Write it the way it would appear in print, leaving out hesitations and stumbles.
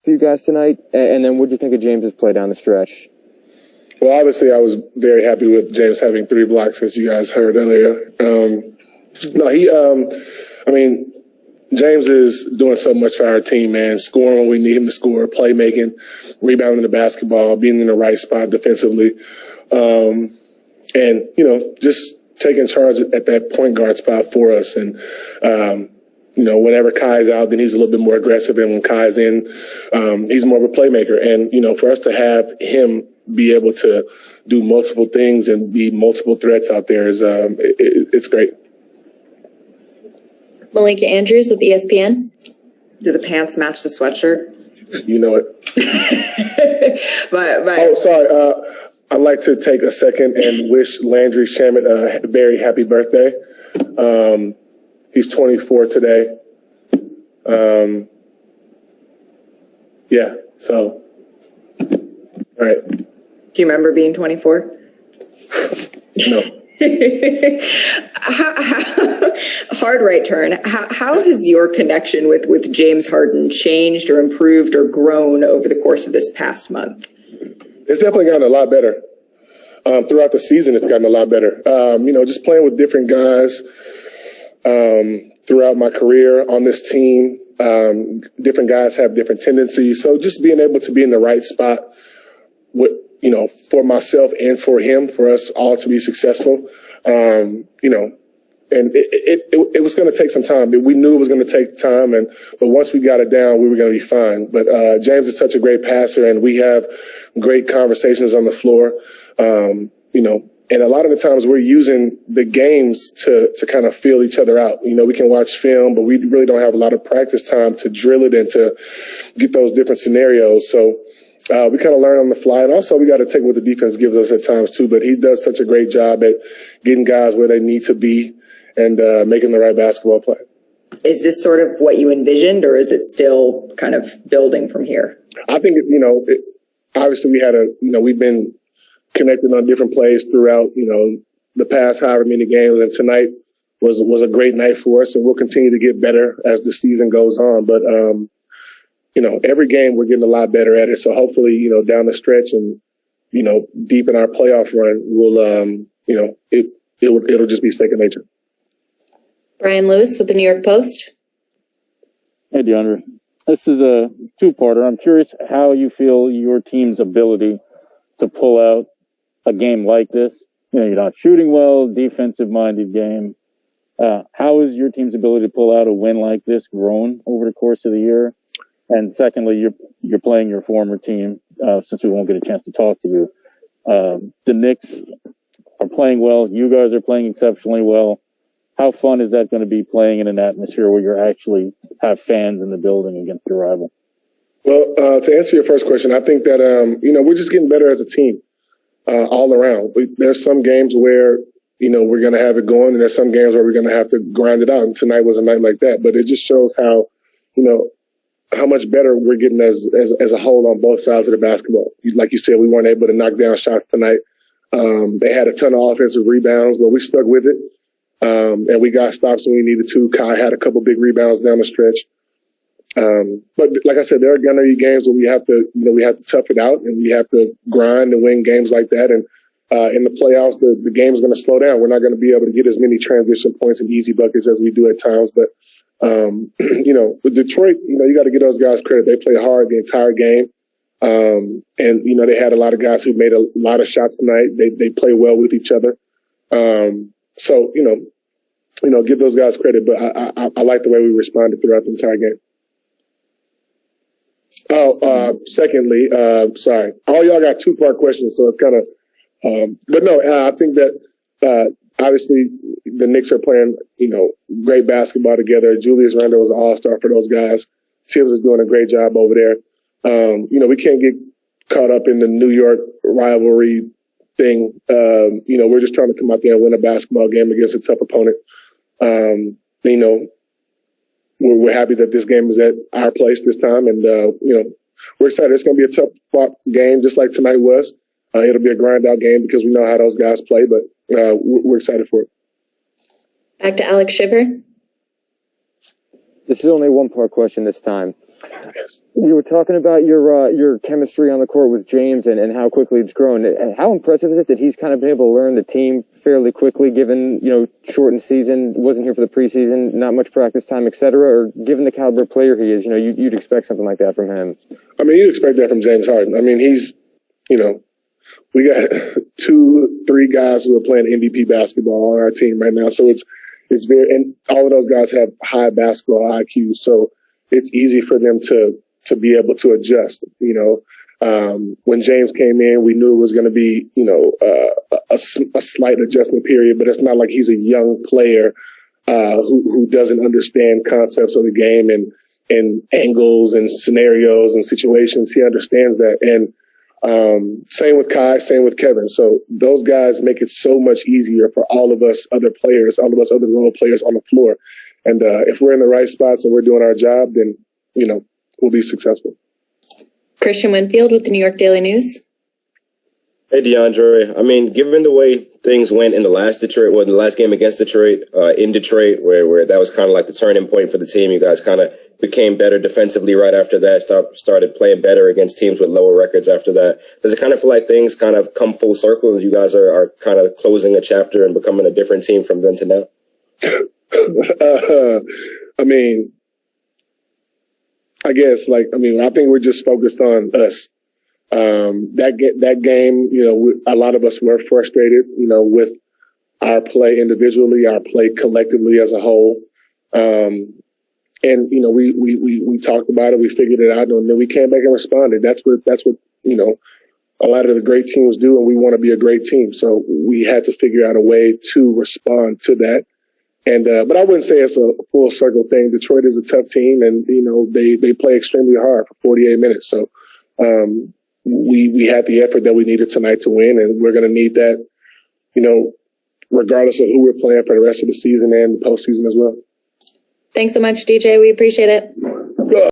for you guys tonight? And then what do you think of James's play down the stretch? Well, obviously, I was very happy with James having 3 blocks, as you guys heard earlier. James is doing so much for our team, man. Scoring when we need him to score, playmaking, rebounding the basketball, being in the right spot defensively. Just taking charge at that point guard spot for us. And, whenever Kai's out, then he's a little bit more aggressive. And when Kai's in, he's more of a playmaker. And, for us to have him be able to do multiple things and be multiple threats out there is, it's great. Malika Andrews with ESPN. Do the pants match the sweatshirt? You know it. but sorry. I'd like to take a second and wish Landry Shamet a very happy birthday. He's 24 today. So, all right. Do you remember being 24? No. Hard right turn. How has your connection with James Harden changed or improved or grown over the course of this past month? It's definitely gotten a lot better. Throughout the season, it's gotten a lot better. Just playing with different guys throughout my career on this team. Different guys have different tendencies. So just being able to be in the right spot with, for myself and for him, for us all to be successful, and it was going to take some time. We knew it was going to take time, but once we got it down, we were going to be fine. But James is such a great passer, and we have great conversations on the floor. And a lot of the times we're using the games to kind of feel each other out. We can watch film, but we really don't have a lot of practice time to drill it and to get those different scenarios. So we kind of learn on the fly, and also we got to take what the defense gives us at times too. But he does such a great job at getting guys where they need to be and making the right basketball play. Is this sort of what you envisioned, or is it still kind of building from here? I think, obviously we've been connected on different plays throughout, the past however many games. And tonight was a great night for us, and we'll continue to get better as the season goes on. But, every game we're getting a lot better at it. So hopefully, down the stretch and, deep in our playoff run, we'll, it'll just be second nature. Brian Lewis with the New York Post. Hey, DeAndre. This is a two-parter. I'm curious how you feel your team's ability to pull out a game like this. You're not shooting well, defensive-minded game. How is your team's ability to pull out a win like this grown over the course of the year? And secondly, you're playing your former team, since we won't get a chance to talk to you. The Knicks are playing well. You guys are playing exceptionally well. How fun is that going to be playing in an atmosphere where you actually have fans in the building against your rival? Well, to answer your first question, I think that, we're just getting better as a team all around. There's some games where, we're going to have it going, and there's some games where we're going to have to grind it out. And tonight was a night like that. But it just shows how, how much better we're getting as a whole on both sides of the basketball. Like you said, we weren't able to knock down shots tonight. They had a ton of offensive rebounds, but we stuck with it. And we got stops when we needed to. Kai had a couple big rebounds down the stretch. But like I said, there are going to be games where we have to tough it out, and we have to grind and win games like that. And in the playoffs, the game is going to slow down. We're not going to be able to get as many transition points and easy buckets as we do at times. But with Detroit, you got to give those guys credit. They play hard the entire game. And they had a lot of guys who made a lot of shots tonight. They play well with each other. So give those guys credit. But I like the way we responded throughout the entire game. Secondly, sorry. All y'all got two-part questions, so it's kind of, but no, I think that, obviously the Knicks are playing, great basketball together. Julius Randle was an all-star for those guys. Tibbs is doing a great job over there. We can't get caught up in the New York rivalry thing. We're just trying to come out there and win a basketball game against a tough opponent. We're happy that this game is at our place this time. And, we're excited. It's going to be a tough fought game, just like tonight was. It'll be a grind out game because we know how those guys play, but we're excited for it. Back to Alex Shiver. This is only a one-part question this time. You were talking about your chemistry on the court with James and how quickly it's grown. How impressive is it that he's kind of been able to learn the team fairly quickly, given, shortened season, wasn't here for the preseason, not much practice time, et cetera, or given the caliber of player he is, you'd expect something like that from him. I mean, you'd expect that from James Harden. I mean, he's, we got 2-3 guys who are playing MVP basketball on our team right now. So it's very, and all of those guys have high basketball IQ. So it's easy for them to be able to adjust. When James came in, we knew it was going to be, a slight adjustment period, but it's not like he's a young player, who doesn't understand concepts of the game and angles and scenarios and situations. He understands that. And, same with Kai, same with Kevin. So those guys make it so much easier for all of us other players, all of us other role players on the floor. And, if we're in the right spots and we're doing our job, then, we'll be successful. Christian Winfield with the New York Daily News. Hey, DeAndre. I mean, given the way things went in the last game against Detroit, in Detroit, where that was kind of like the turning point for the team, you guys kind of became better defensively right after that, started playing better against teams with lower records after that. Does it kind of feel like things kind of come full circle and you guys are kind of closing a chapter and becoming a different team from then to now? I mean, I guess, I think we're just focused on us. That game, a lot of us were frustrated, with our play individually, our play collectively as a whole. And, we talked about it, we figured it out, and then we came back and responded. That's what, a lot of the great teams do, and we want to be a great team. So we had to figure out a way to respond to that. And, but I wouldn't say it's a full circle thing. Detroit is a tough team and, they play extremely hard for 48 minutes. So, we had the effort that we needed tonight to win, and we're going to need that, regardless of who we're playing for the rest of the season and the postseason as well. Thanks so much, DJ. We appreciate it.